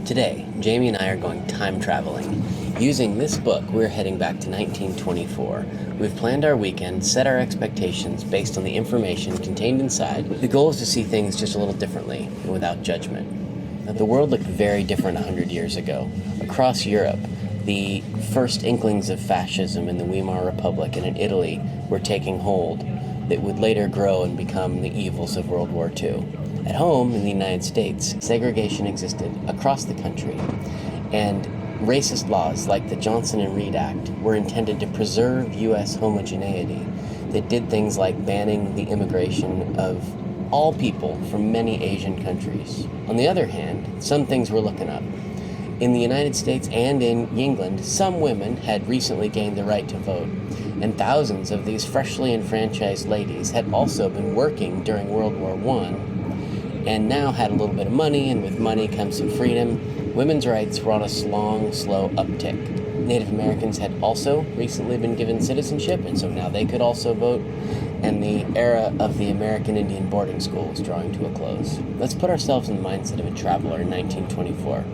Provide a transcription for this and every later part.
Today, Jamie and I are going time traveling. Using this book, we're heading back to 1924. We've planned our weekend, set our expectations based on the information contained inside. The goal is to see things just a little differently and without judgment. Now, the world looked very different 100 years ago. Across Europe, the first inklings of fascism in the Weimar Republic and in Italy were taking hold that would later grow and become the evils of World War II. At home in the United States, segregation existed across the country, and racist laws like the Johnson and Reed Act were intended to preserve U.S. homogeneity that did things like banning the immigration of all people from many Asian countries. On the other hand, some things were looking up. In the United States and in England, some women had recently gained the right to vote, and thousands of these freshly enfranchised ladies had also been working during World War I and now had a little bit of money, and with money comes some freedom. Women's rights were on a long, slow uptick. Native Americans had also recently been given citizenship, and so now they could also vote, and the era of the American Indian boarding school was drawing to a close. Let's put ourselves in the mindset of a traveler in 1924.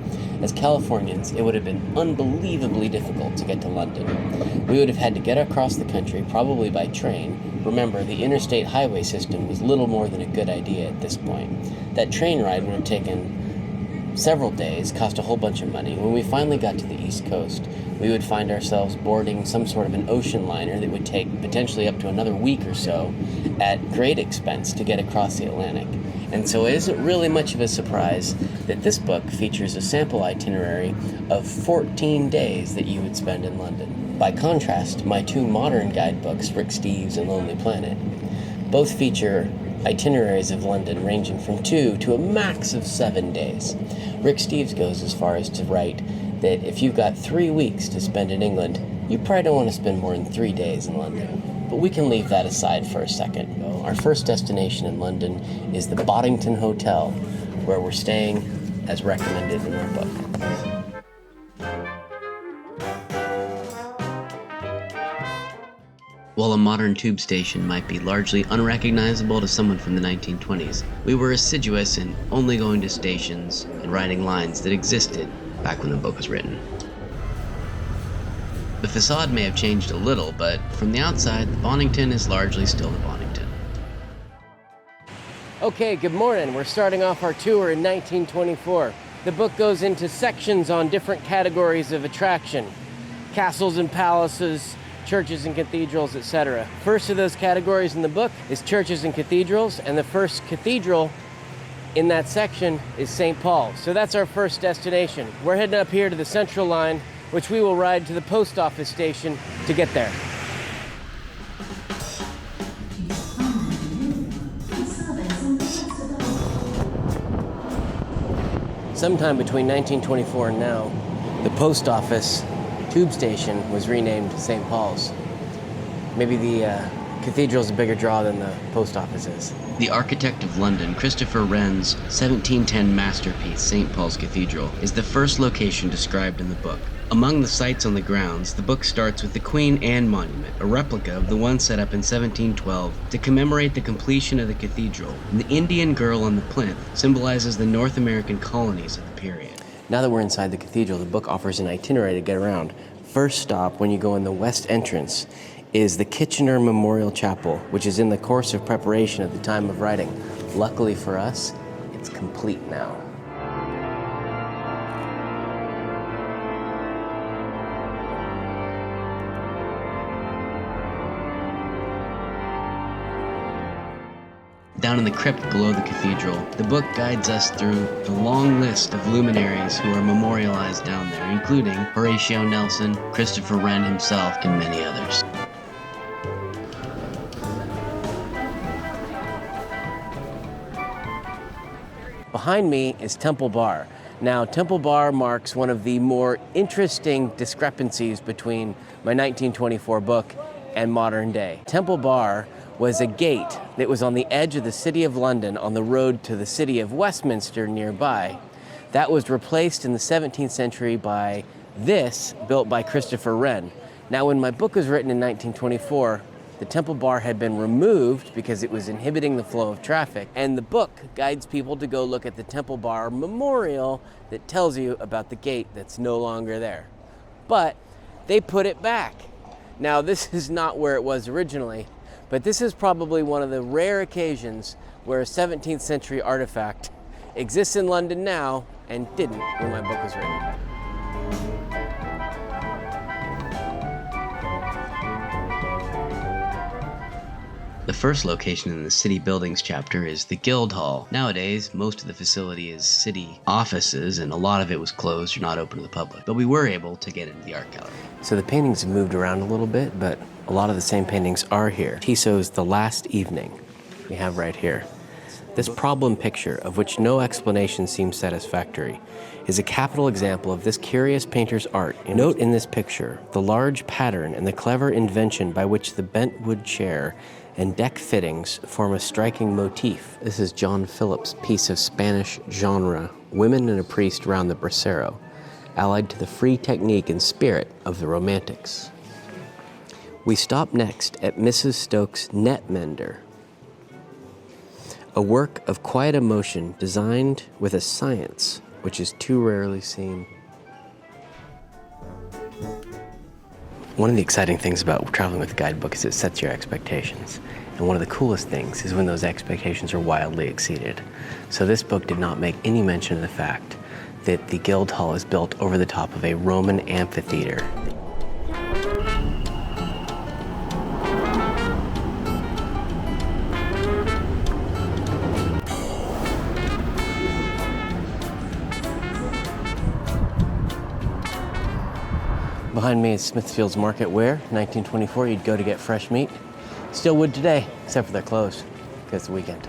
As Californians, it would have been unbelievably difficult to get to London. We would have had to get across the country, probably by train. Remember, the interstate highway system was little more than a good idea at this point. That train ride would have taken several days, cost a whole bunch of money. When we finally got to the East Coast, we would find ourselves boarding some sort of an ocean liner that would take potentially up to another week or so at great expense to get across the Atlantic. And so it isn't really much of a surprise that this book features a sample itinerary of 14 days that you would spend in London. By contrast, my two modern guidebooks, Rick Steves and Lonely Planet, both feature itineraries of London ranging from 2 to a max of 7 days. Rick Steves goes as far as to write that if you've got 3 weeks to spend in England, you probably don't want to spend more than 3 days in London. But we can leave that aside for a second. Our first destination in London is the Boddington Hotel, where we're staying as recommended in our book. While a modern tube station might be largely unrecognizable to someone from the 1920s, we were assiduous in only going to stations and riding lines that existed back when the book was written. The facade may have changed a little, but from the outside, the Boddington is largely still the Boddington. Okay, good morning. We're starting off our tour in 1924. The book goes into sections on different categories of attraction: castles and palaces, churches and cathedrals, etc. First of those categories in the book is churches and cathedrals, and the first cathedral in that section is St. Paul's. So that's our first destination. We're heading up here to the Central Line, which we will ride to the post office station to get there. Sometime between 1924 and now, the post office tube station was renamed St. Paul's. Maybe the cathedral's a bigger draw than the post office is. The architect of London, Christopher Wren's 1710 masterpiece, St. Paul's Cathedral, is the first location described in the book. Among the sites on the grounds, the book starts with the Queen Anne Monument, a replica of the one set up in 1712 to commemorate the completion of the cathedral. And the Indian girl on the plinth symbolizes the North American colonies of the period. Now that we're inside the cathedral, the book offers an itinerary to get around. First stop, when you go in the west entrance, is the Kitchener Memorial Chapel, which is in the course of preparation at the time of writing. Luckily for us, it's complete now. Down in the crypt below the cathedral, the book guides us through the long list of luminaries who are memorialized down there, including Horatio Nelson, Christopher Wren himself, and many others. Behind me is Temple Bar. Now, Temple Bar marks one of the more interesting discrepancies between my 1924 book and modern day. Temple Bar was a gate that was on the edge of the city of London on the road to the city of Westminster nearby. That was replaced in the 17th century by this, built by Christopher Wren. Now, when my book was written in 1924, The Temple Bar had been removed because it was inhibiting the flow of traffic, and the book guides people to go look at the Temple Bar memorial that tells you about the gate that's no longer there. But they put it back. Now, this is not where it was originally, but this is probably one of the rare occasions where a 17th century artifact exists in London now and didn't when my book was written. The first location in the City Buildings chapter is the Guildhall. Nowadays, most of the facility is city offices, and a lot of it was closed or not open to the public. But we were able to get into the art gallery. So the paintings have moved around a little bit, but a lot of the same paintings are here. Tissot's The Last Evening, we have right here. This problem picture, of which no explanation seems satisfactory, is a capital example of this curious painter's art. Note in this picture the large pattern and the clever invention by which the bent wood chair and deck fittings form a striking motif. This is John Phillips' piece of Spanish genre, Women and a Priest Round the Brasero, allied to the free technique and spirit of the Romantics. We stop next at Mrs. Stokes' Net Mender, a work of quiet emotion designed with a science which is too rarely seen. One of the exciting things about traveling with a guidebook is it sets your expectations. And one of the coolest things is when those expectations are wildly exceeded. So this book did not make any mention of the fact that the Guildhall is built over the top of a Roman amphitheater. Behind me is Smithfield's Market where, 1924, you'd go to get fresh meat. Still would today, except for they're closed, because it's the weekend.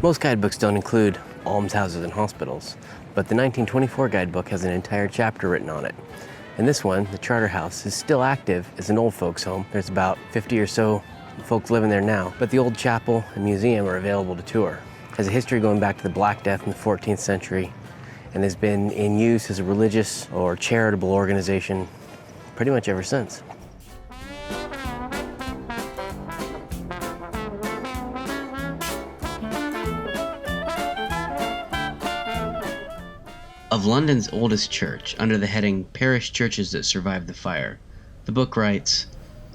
Most guidebooks don't include almshouses and hospitals, but the 1924 guidebook has an entire chapter written on it. And this one, the Charter House, is still active as an old folks' home. There's about 50 or so folks living there now, but the old chapel and museum are available to tour. It has a history going back to the Black Death in the 14th century and has been in use as a religious or charitable organization pretty much ever since. Of London's oldest church, under the heading Parish Churches That Survived the Fire, the book writes,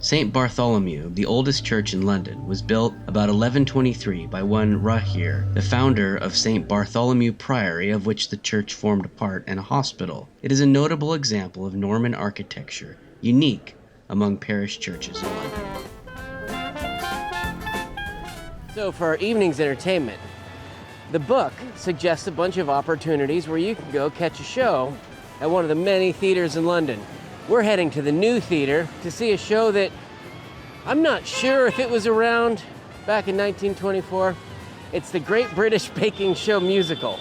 St. Bartholomew, the oldest church in London, was built about 1123 by one Rahir, the founder of St. Bartholomew Priory, of which the church formed a part, and a hospital. It is a notable example of Norman architecture, unique among parish churches in London. So for our evening's entertainment, the book suggests a bunch of opportunities where you can go catch a show at one of the many theaters in London. We're heading to the New Theater to see a show that I'm not sure if it was around back in 1924. It's the Great British Baking Show musical.